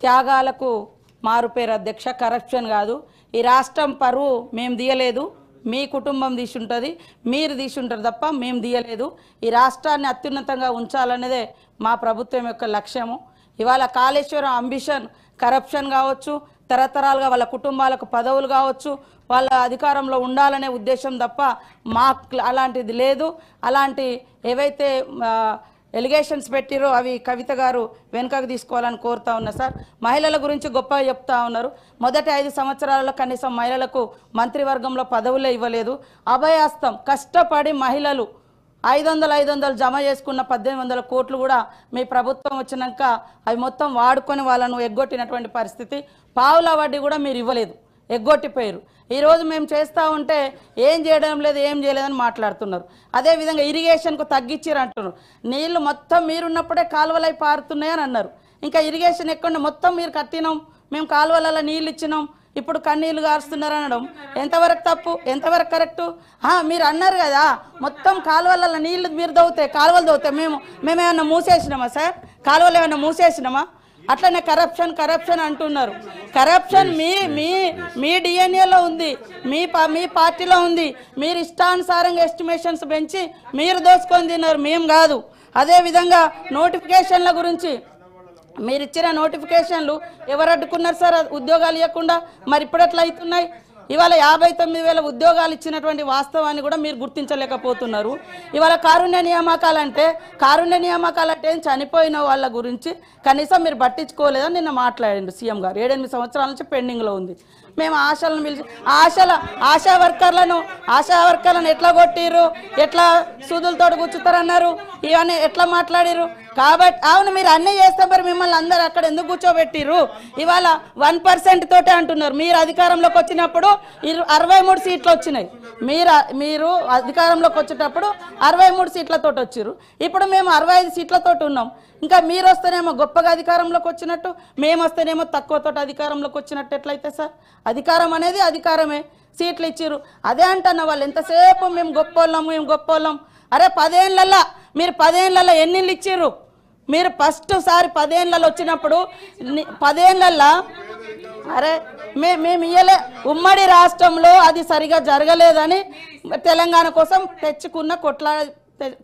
త్యాగాలకు మారుపేరు అధ్యక్ష, కరప్షన్ కాదు. ఈ రాష్ట్రం పరువు మేము తీయలేదు, మీ కుటుంబం తీసుంటుంది, మీరు తీసుంటారు తప్ప మేము తీయలేదు. ఈ రాష్ట్రాన్ని అత్యున్నతంగా ఉంచాలనేదే మా ప్రభుత్వం యొక్క లక్ష్యము. ఇవాళ కాళేశ్వరం అంబిషన్ కరప్షన్ కావచ్చు, తరతరాలుగా వాళ్ళ కుటుంబాలకు పదవులు కావచ్చు, వాళ్ళ అధికారంలో ఉండాలనే ఉద్దేశం తప్ప మాకు అలాంటిది లేదు. అలాంటి ఏవైతే ఎలిగేషన్స్ పెట్టిరో అవి కవిత గారు వెనుకకు తీసుకోవాలని కోరుతా ఉన్నా సార్. మహిళల గురించి గొప్పగా చెప్తా ఉన్నారు. మొదటి 5 సంవత్సరాలలో కనీసం మహిళలకు మంత్రివర్గంలో పదవులే ఇవ్వలేదు. అభయాస్తం కష్టపడి మహిళలు 500 జమ చేసుకున్న 1800 కోట్లు కూడా మీ ప్రభుత్వం వచ్చినాక అవి మొత్తం వాడుకొని వాళ్ళను ఎగ్గొట్టినటువంటి పరిస్థితి. పావుల వడ్డీ కూడా మీరు ఇవ్వలేదు, ఎగ్గొట్టిపోయారు. ఈరోజు మేము చేస్తూ ఉంటే ఏం చేయడం లేదు, ఏం చేయలేదని మాట్లాడుతున్నారు. అదేవిధంగా ఇరిగేషన్కు తగ్గించారు అంటున్నారు. నీళ్లు మొత్తం మీరున్నప్పుడే కాలువలై పారుతున్నాయని అన్నారు. ఇంకా ఇరిగేషన్ ఎక్కడ మొత్తం మీరు కట్టినాం, మేము కాలువలలో నీళ్ళు ఇచ్చినాం, ఇప్పుడు కన్నీళ్లు గారుస్తున్నారు అనడం ఎంతవరకు తప్పు, ఎంతవరకు కరెక్టు? మీరు అన్నారు కదా మొత్తం కాలువలలో నీళ్లు మీరు దవ్వుతాయి, కాలువలు దవ్వుతాయి, మేమేమన్నా మూసేసినామా సార్? కాలువలు ఏమన్నా మూసేసినామా? అట్లనే కరప్షన్ అంటున్నారు. కరప్షన్ మీ డిఎన్ఏలో ఉంది, మీ పార్టీలో ఉంది. మీరు ఇష్టానుసారంగా ఎస్టిమేషన్స్ పెంచి మీరు దోసుకొని తిన్నారు, మేము కాదు. అదేవిధంగా నోటిఫికేషన్ల గురించి మీరు ఇచ్చిన నోటిఫికేషన్లు ఎవరు అడ్డుకున్నారు సార్ ఉద్యోగాలు ఇవ్వకుండా? మరి ఇప్పుడు ఎట్లా అవుతున్నాయి? ఇవాళ 59,000 ఉద్యోగాలు ఇచ్చినటువంటి వాస్తవాన్ని కూడా మీరు గుర్తించలేకపోతున్నారు. ఇవాళ కారుణ్య నియామకాలంటే చనిపోయిన వాళ్ళ గురించి కనీసం మీరు పట్టించుకోలేదని నిన్న మాట్లాడండి సీఎం గారు. 7-8 సంవత్సరాల నుంచి పెండింగ్లో ఉంది. మేము ఆశలను పిలిచి ఆశా వర్కర్లను ఎట్లా కొట్టిర్రు, ఎట్లా సూదులతో కూర్చుతారన్నారు, ఇవన్నీ ఎట్లా మాట్లాడిరు? కాబట్టి అవును మీరు అన్నీ చేస్తే మరి మిమ్మల్ని అందరూ అక్కడ ఎందుకు కూర్చోబెట్టిర్రు? ఇవాళ 1% తోటే అంటున్నారు. మీరు అధికారంలోకి వచ్చినప్పుడు 63 సీట్లు వచ్చినాయి. మీరు అధికారంలోకి వచ్చేటప్పుడు 63 సీట్లతో వచ్చారు. ఇప్పుడు మేము 65 సీట్లతో ఉన్నాం. ఇంకా మీరు వస్తేనేమో గొప్పగా అధికారంలోకి వచ్చినట్టు, మేము వస్తేనేమో తక్కువతో అధికారంలోకి వచ్చినట్టు ఎట్లయితే సార్? అధికారం అనేది అధికారమే. సీట్లు ఇచ్చిర్రు అదే అంటున్న వాళ్ళు ఎంతసేపు మేము గొప్పోళ్ళం. అరే 10 ఏళ్ళల్లో మీరు 10 ఏళ్ళల్లో ఎన్ని ఇళ్ళు ఇచ్చిర్రు? మీరు ఫస్ట్ సారి 10 ఏళ్ళలో వచ్చినప్పుడు 10 ఏళ్ళల్లో అరే మేము ఇయ్యలే. ఉమ్మడి రాష్ట్రంలో అది సరిగా జరగలేదని తెలంగాణ కోసం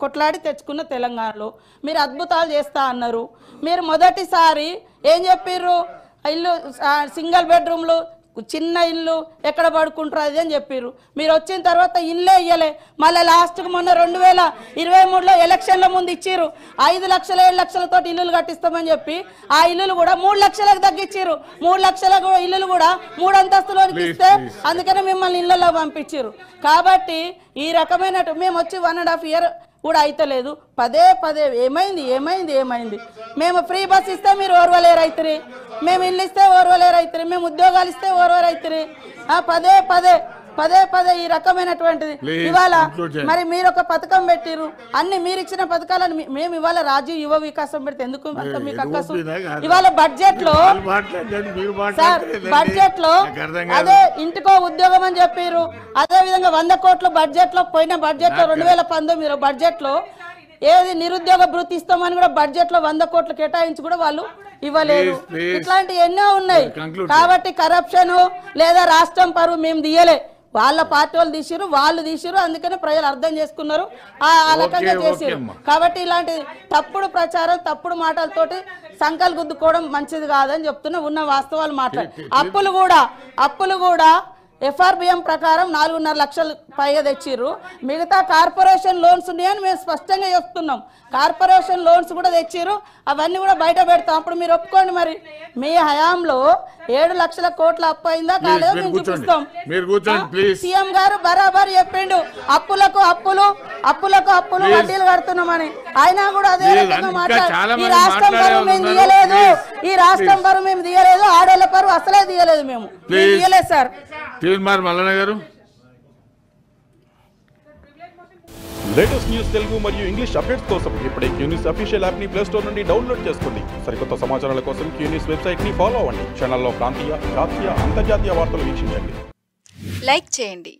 కొట్లాడి తెచ్చుకున్న తెలంగాణలో మీరు అద్భుతాలు చేస్తా అన్నారు. మీరు మొదటిసారి ఏం చెప్పిర్రు? ఇల్లు సింగిల్ బెడ్రూమ్లు, చిన్న ఇల్లు ఎక్కడ పడుకుంటారు అది అని చెప్పిర్రు. మీరు వచ్చిన తర్వాత ఇల్లే ఇయ్యలే. మళ్ళీ లాస్ట్కి మొన్న 2023లో ఎలక్షన్ల ముందు ఇచ్చిర్రు 5 లక్షలు 7 లక్షలతో ఇల్లులు కట్టిస్తామని చెప్పి ఆ ఇల్లులు కూడా 3 లక్షలకు తగ్గించారు. 3 లక్షల ఇల్లులు కూడా 3 అంతస్తులోనికి ఇస్తే అందుకనే మిమ్మల్ని ఇళ్లలో పంపించారు. కాబట్టి ఈ రకమైన మేము వచ్చి 1.5 ఇయర్ కూడా అయితలేదు. పదే ఏమైంది? మేము ఫ్రీ బస్ ఇస్తే మీరు ఓర్వలేరు అవుతుంది, మేము ఇల్లు ఇస్తే ఓర్వలేరు అవుతుంది, మేము ఉద్యోగాలు ఇస్తే ఓర్వరు అవుతుంది. పదే ఈ రకమైనటువంటిది. ఇవాళ మరి మీరు ఒక పథకం పెట్టిరు, అన్ని మీరు ఇచ్చిన పథకాలను మేము ఇవాళ రాజీవ్ యువ వికాసం పెడితే ఎందుకు మీకు అక్కసు? ఇవాళ బడ్జెట్ లో అదే ఇంటికో ఉద్యోగం అని చెప్పారు. అదే విధంగా 100 కోట్లు బడ్జెట్ లో పోయిన బడ్జెట్ లో 2019 బడ్జెట్ లో ఏది నిరుద్యోగ భృతి ఇస్తామని కూడా బడ్జెట్ లో 100 కోట్లు కేటాయించి కూడా వాళ్ళు ఇవ్వలేదు. ఇట్లాంటి ఎన్నో ఉన్నాయి. కాబట్టి కరప్షన్ లేదా రాష్ట్రం పరువు మేము తీయలే, వాళ్ళ పార్టీ వాళ్ళు తీసిరు. అందుకనే ప్రజలు అర్థం చేసుకున్నారు, ఆ రకంగా చేసారు. కాబట్టి ఇలాంటి తప్పుడు ప్రచారం, తప్పుడు మాటలతోటి సంకల్ గుద్దుకోవడం మంచిది కాదని చెప్తున్నా. ఉన్న వాస్తవాలు మాట్లాడి అప్పులు కూడా FRBM ప్రకారం 4.5 లక్షలు పైగా తెచ్చిర్రు. మిగతా కార్పొరేషన్ లోన్స్ ఉన్నాయని మేము స్పష్టంగా చెప్తున్నాం. కార్పొరేషన్ లోన్స్ కూడా తెచ్చిర్రు, అవన్నీ కూడా బయట పెడతాం. అప్పుడు మీరు ఒప్పుకోండి. మరి మీ హయాంలో 7 లక్షల కోట్ల అప్పు అయిందా కాలేదో మేము చూపిస్తాం. సీఎం గారు బరాబర్ చెప్పిండు అప్పులకు అప్పులు వడ్డీలు కడుతున్నామని. అయినా కూడా అదే రకంగా మాట్లాడు. ఈ రాష్ట్రం పరువు మేము తీయలేదు, ఆడోళ్ళ పరువు అసలే తీయలేదు, మేము తీయలేదు sir. Mallanna garu latest news Telugu మరియు ఇంగ్లీష్ అప్డేట్స్ కోసం ఇప్పుడే క్యూన్యూస్ అఫీషియల్ యాప్ ని ప్లే స్టోర్ నుండి డౌన్లోడ్ చేసుకోండి. సరికొత్త సమాచారాల కోసం క్యూన్యూస్ వెబ్సైట్ ని ఫాలో అవ్వండి. ఛానల్లో ప్రాంతీయ, జాతీయ, అంతర్జాతీయ వార్తలు వీక్షించండి. లైక్ చేయండి.